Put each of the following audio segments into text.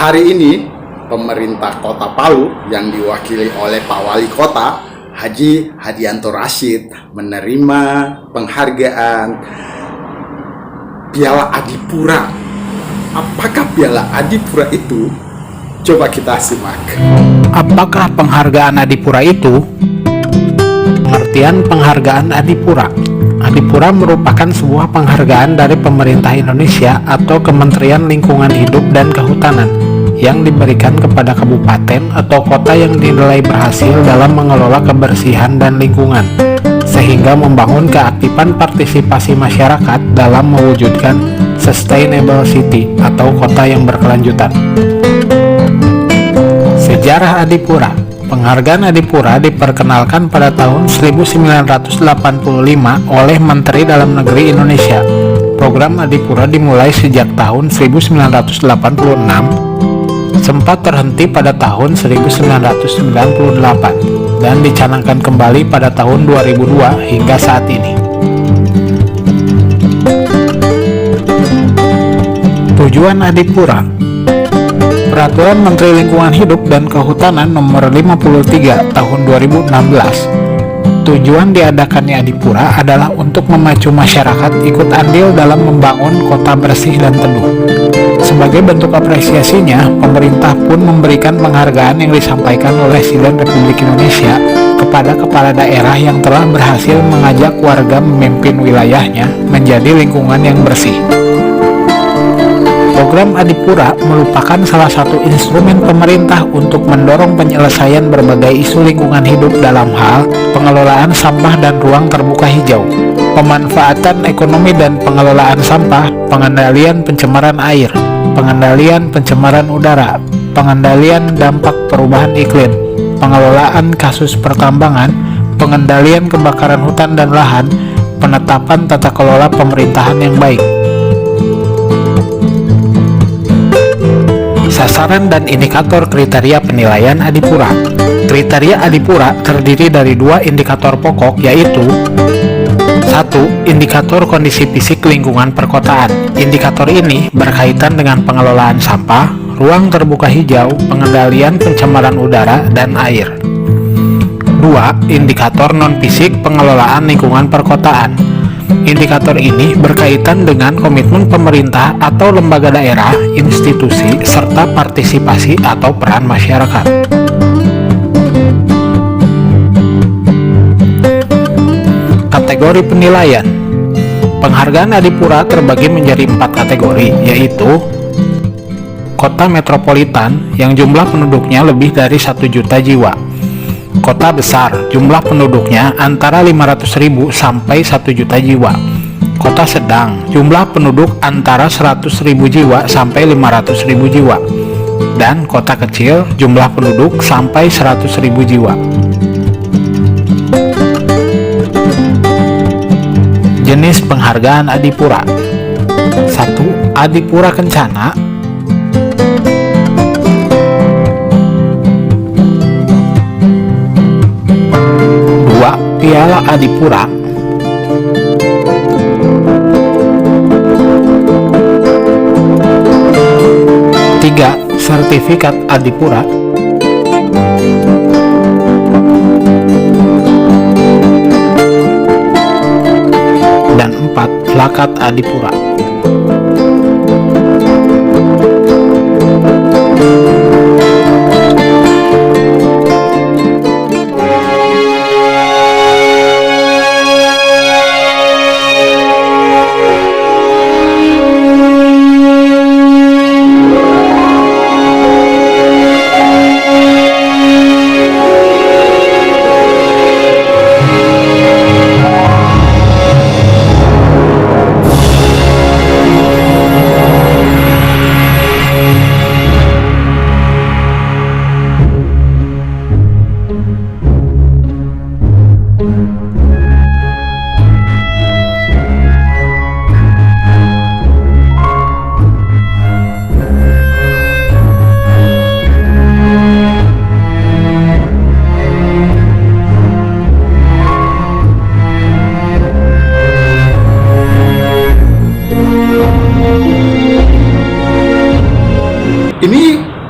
Hari ini pemerintah Kota Palu yang diwakili oleh Pak Wali Kota Haji Hadianto Rashid menerima penghargaan Piala Adipura. Apakah Piala Adipura itu? Coba kita simak. Apakah penghargaan Adipura itu? Pengertian penghargaan Adipura. Adipura merupakan sebuah penghargaan dari pemerintah Indonesia atau Kementerian Lingkungan Hidup dan Kehutanan yang diberikan kepada kabupaten atau kota yang dinilai berhasil dalam mengelola kebersihan dan lingkungan, sehingga membangun keaktifan partisipasi masyarakat dalam mewujudkan sustainable city atau kota yang berkelanjutan. Sejarah Adipura. Penghargaan Adipura diperkenalkan pada tahun 1985 oleh Menteri Dalam Negeri Indonesia. Program Adipura dimulai sejak tahun 1986, sempat terhenti pada tahun 1998 dan dicanangkan kembali pada tahun 2002 hingga saat ini. Tujuan Adipura. Peraturan Menteri Lingkungan Hidup dan Kehutanan Nomor 53 Tahun 2016. Tujuan diadakannya Adipura adalah untuk memacu masyarakat ikut andil dalam membangun kota bersih dan teduh. Sebagai bentuk apresiasinya, pemerintah pun memberikan penghargaan yang disampaikan oleh Presiden Republik Indonesia kepada kepala daerah yang telah berhasil mengajak warga memimpin wilayahnya menjadi lingkungan yang bersih. Program Adipura merupakan salah satu instrumen pemerintah untuk mendorong penyelesaian berbagai isu lingkungan hidup dalam hal pengelolaan sampah dan ruang terbuka hijau, pemanfaatan ekonomi dan pengelolaan sampah, pengendalian pencemaran air, pengendalian pencemaran udara, pengendalian dampak perubahan iklim, pengelolaan kasus pertambangan, pengendalian kebakaran hutan dan lahan, penetapan tata kelola pemerintahan yang baik. Sasaran dan indikator kriteria penilaian Adipura. Kriteria Adipura terdiri dari dua indikator pokok, yaitu 1. Indikator kondisi fisik lingkungan perkotaan. Indikator ini berkaitan dengan pengelolaan sampah, ruang terbuka hijau, pengendalian pencemaran udara dan air. 2. Indikator non-fisik pengelolaan lingkungan perkotaan. Indikator ini berkaitan dengan komitmen pemerintah atau lembaga daerah, institusi, serta partisipasi atau peran masyarakat. Kategori penilaian. Penghargaan Adipura terbagi menjadi 4 kategori, yaitu kota metropolitan yang jumlah penduduknya lebih dari 1 juta jiwa, kota besar, jumlah penduduknya antara 500.000 sampai 1 juta jiwa, kota sedang, jumlah penduduk antara 100.000 jiwa sampai 500.000 jiwa, dan kota kecil, jumlah penduduk sampai 100.000 jiwa. Jenis penghargaan Adipura. 1. Adipura Kencana. 2. Piala Adipura. 3. Sertifikat Adipura. 4. Plakat Adipura.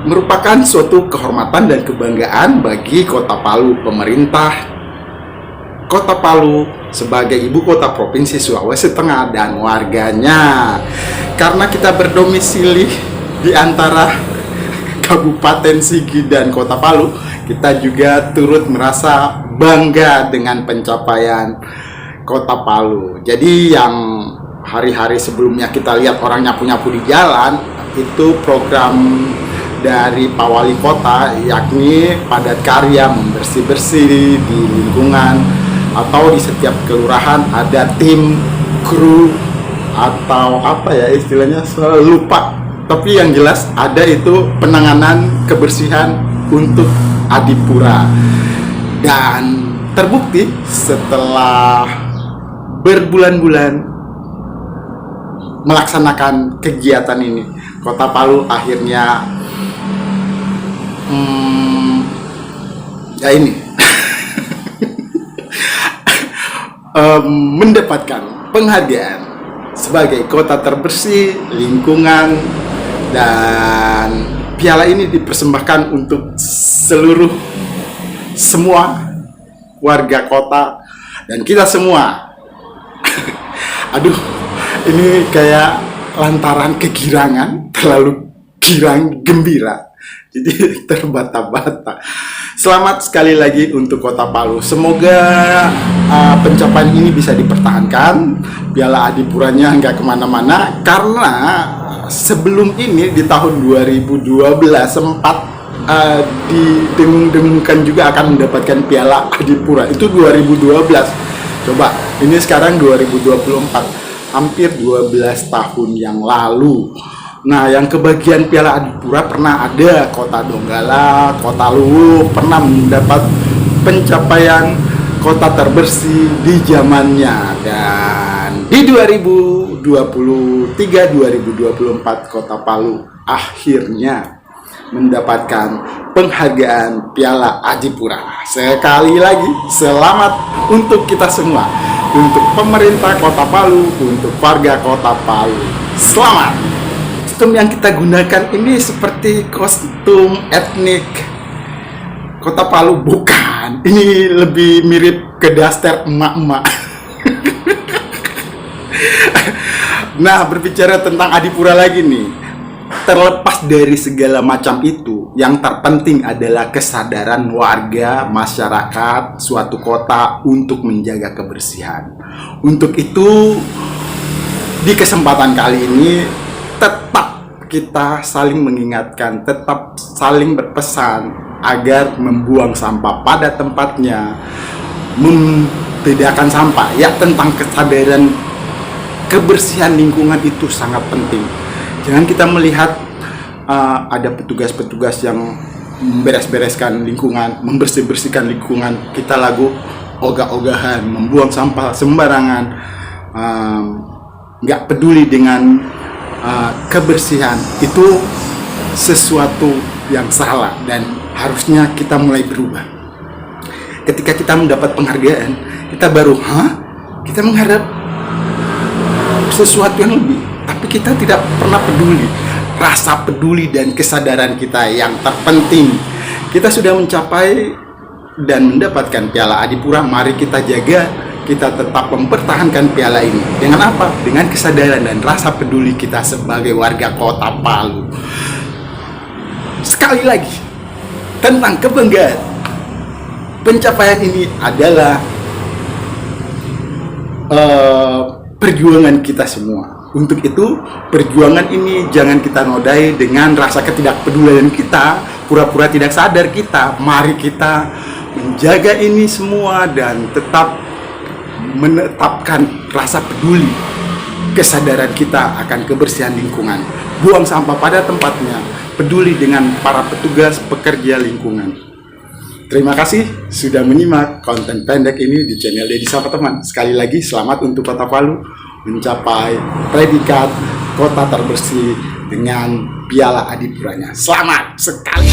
merupakan suatu kehormatan dan kebanggaan bagi Kota Palu, pemerintah Kota Palu sebagai ibu kota Provinsi Sulawesi Tengah dan warganya. Karena kita berdomisili di antara Kabupaten Sigi dan Kota Palu, kita juga turut merasa bangga dengan pencapaian Kota Palu. Jadi yang hari-hari sebelumnya kita lihat orang nyapu-nyapu di jalan, itu program dari Pak Wali Kota, yakni padat karya, membersih-bersih di lingkungan atau di setiap kelurahan ada tim kru atau apa ya istilahnya, saya lupa, tapi yang jelas ada itu penanganan kebersihan untuk Adipura. Dan terbukti setelah berbulan-bulan melaksanakan kegiatan ini, Kota Palu akhirnya ya ini mendapatkan penghargaan sebagai kota terbersih lingkungan, dan piala ini dipersembahkan untuk semua warga kota dan kita semua. Aduh, ini kayak lantaran kegirangan, terlalu girang gembira, jadi terbata-bata. Selamat sekali lagi untuk Kota Palu. Semoga pencapaian ini bisa dipertahankan, Piala Adipuranya nggak kemana-mana, karena sebelum ini di tahun 2012 sempat didengung-dengungkan juga akan mendapatkan Piala Adipura. Itu 2012. Coba, ini sekarang 2024, hampir 12 tahun yang lalu. Nah, yang kebagian Piala Adipura pernah ada Kota Donggala, Kota Luwu, pernah mendapat pencapaian kota terbersih di zamannya. Dan di 2023-2024 Kota Palu akhirnya mendapatkan penghargaan Piala Adipura. Sekali lagi, selamat untuk kita semua, untuk pemerintah Kota Palu, untuk warga Kota Palu. Selamat! Kostum yang kita gunakan ini seperti kostum etnik Kota Palu, bukan. Ini lebih mirip ke daster emak-emak. Nah, berbicara tentang Adipura lagi nih, terlepas dari segala macam itu, yang terpenting adalah kesadaran warga masyarakat suatu kota untuk menjaga kebersihan. Untuk itu, di kesempatan kali ini tetap kita saling mengingatkan, tetap saling berpesan agar membuang sampah pada tempatnya, membedakan sampah. Ya, tentang kesadaran kebersihan lingkungan itu sangat penting. Jangan kita melihat ada petugas-petugas yang memberes-bereskan lingkungan, membersih-bersihkan lingkungan, kita lagu ogah-ogahan, membuang sampah sembarangan, nggak peduli dengan kebersihan. Itu sesuatu yang salah dan harusnya kita mulai berubah. Ketika kita mendapat penghargaan, kita baru kita mengharap sesuatu yang lebih, tapi kita tidak pernah peduli. Rasa peduli dan kesadaran kita yang terpenting. Kita sudah mencapai dan mendapatkan Piala Adipura, mari kita jaga, kita tetap mempertahankan piala ini. Dengan apa? Dengan kesadaran dan rasa peduli kita sebagai warga Kota Palu. Sekali lagi, tentang kebanggaan, pencapaian ini adalah perjuangan kita semua. Untuk itu, perjuangan ini jangan kita nodai dengan rasa ketidakpedulian kita, pura-pura tidak sadar kita. Mari kita menjaga ini semua dan tetap menetapkan rasa peduli, kesadaran kita akan kebersihan lingkungan. Buang sampah pada tempatnya, peduli dengan para petugas pekerja lingkungan. Terima kasih sudah menyimak konten pendek ini di channel Deddy Sapa Teman. Sekali lagi selamat untuk Kota Palu mencapai predikat kota terbersih dengan Piala Adipuranya. Selamat sekali.